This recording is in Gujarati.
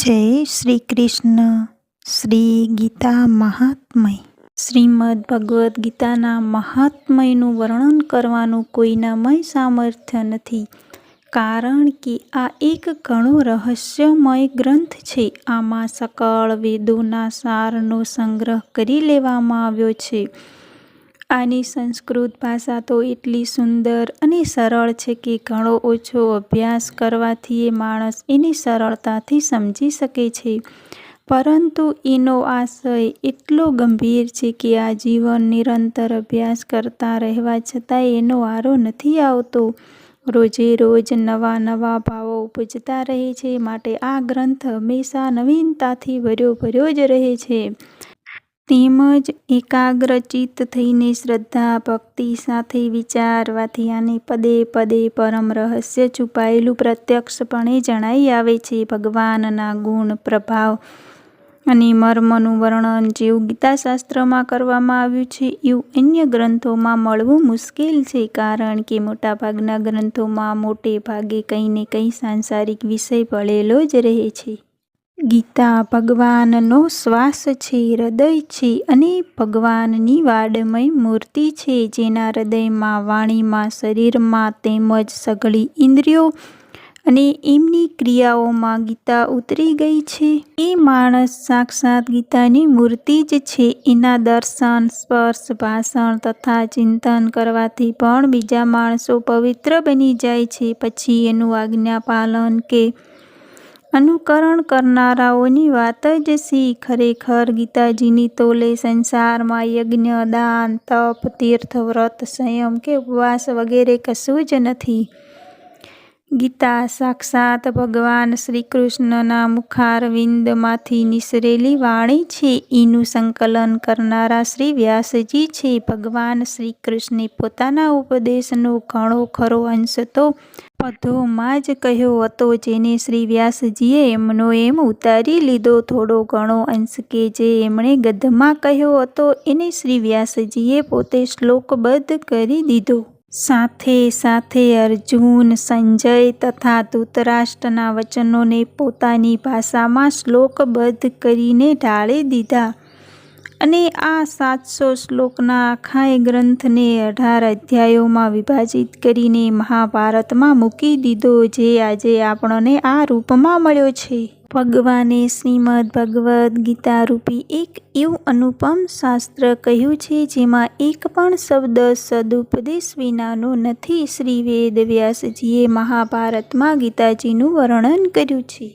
જય શ્રી કૃષ્ણ. શ્રી ગીતા મહાત્મય. શ્રીમદ ભગવદ્ ગીતાના મહાત્મયનું વર્ણન કરવાનું કોઈનામય સામર્થ્ય નથી, કારણ કે આ એક ઘણો રહસ્યમય ગ્રંથ છે. આમાં સકળ વેદોના સારનો સંગ્રહ કરી લેવામાં આવ્યો છે. આની સંસ્કૃત ભાષા તો એટલી સુંદર અને સરળ છે કે ઘણો ઓછો અભ્યાસ કરવાથી એ માણસ એને સરળતાથી સમજી શકે છે, પરંતુ એનો આશય એટલો ગંભીર છે કે આ જીવન નિરંતર અભ્યાસ કરતા રહેવા છતાંય એનો વારો નથી આવતો. રોજે રોજ નવા નવા ભાવો ઉપજતા રહે છે, માટે આ ગ્રંથ હંમેશા નવીનતાથી ભર્યો જ રહે છે. તેમજ એકાગ્રચિત્ત થઈને શ્રદ્ધા ભક્તિ સાથે વિચારવાથી આને પદે પદે પરમ રહસ્ય છુપાયેલું પ્રત્યક્ષપણે જણાઈ આવે છે. ભગવાનના ગુણ, પ્રભાવ અને મર્મનું વર્ણન જેવું ગીતાશાસ્ત્રમાં કરવામાં આવ્યું છે, એવું અન્ય ગ્રંથોમાં મળવું મુશ્કેલ છે, કારણ કે મોટાભાગના ગ્રંથોમાં મોટે ભાગે કંઈ ને કંઈ સાંસારિક વિષય ભળેલો જ રહે છે. ગીતા ભગવાનનો શ્વાસ છે, હૃદય છે અને ભગવાનની વાડમય મૂર્તિ છે, જેના હૃદયમાં, વાણીમાં, શરીરમાં તેમજ સઘળી ઇન્દ્રિયો અને એમની ક્રિયાઓમાં ગીતા ઉતરી ગઈ છે. એ માણસ સાક્ષાત ગીતાની મૂર્તિ જ છે. એના દર્શન, સ્પર્શ, ભાષણ તથા ચિંતન કરવાથી પણ બીજા માણસો પવિત્ર બની જાય છે. પછી એનું આજ્ઞાપાલન કે અનુકરણ કરનારાઓની વાત જ શી! ખરેખર ગીતાજીની તોલે સંસારમાં યજ્ઞ, દાન, તપ, તીર્થ, વ્રત, સંયમ કે ઉપવાસ વગેરે કશું જ નથી. ગીતા સાક્ષાત ભગવાન શ્રીકૃષ્ણના મુખારવિંદમાંથી નિસરેલી વાણી છે. એનું સંકલન કરનારા શ્રી વ્યાસજી છે. ભગવાન શ્રીકૃષ્ણે પોતાના ઉપદેશનો ઘણો ખરો અંશ તો પદોમાં જ કહ્યો હતો, જેને શ્રી વ્યાસજીએ એમનો એમ ઉતારી લીધો. થોડો ઘણો અંશ કે જે એમણે ગદ્યમાં કહ્યો હતો, એને શ્રી વ્યાસજીએ પોતે શ્લોકબદ્ધ કરી દીધો. સાથે સાથે અર્જુન, સંજય તથા ધૃતરાષ્ટ્રના વચનોને પોતાની ભાષામાં શ્લોકબદ્ધ કરીને ઢાળી દીધા અને આ 700 શ્લોકના આખાય ગ્રંથને 18 અધ્યાયોમાં વિભાજિત કરીને મહાભારતમાં મૂકી દીધો, જે આજે આપણને આ રૂપમાં મળ્યો છે. ભગવાને શ્રીમદ ભગવદ્ ગીતા રૂપી એક એવું અનુપમ શાસ્ત્ર કહ્યું છે, જેમાં એક પણ શબ્દ સદુપદેશ વિનાનો નથી. શ્રી વેદ વ્યાસજીએ મહાભારતમાં ગીતાજીનું વર્ણન કર્યું છે.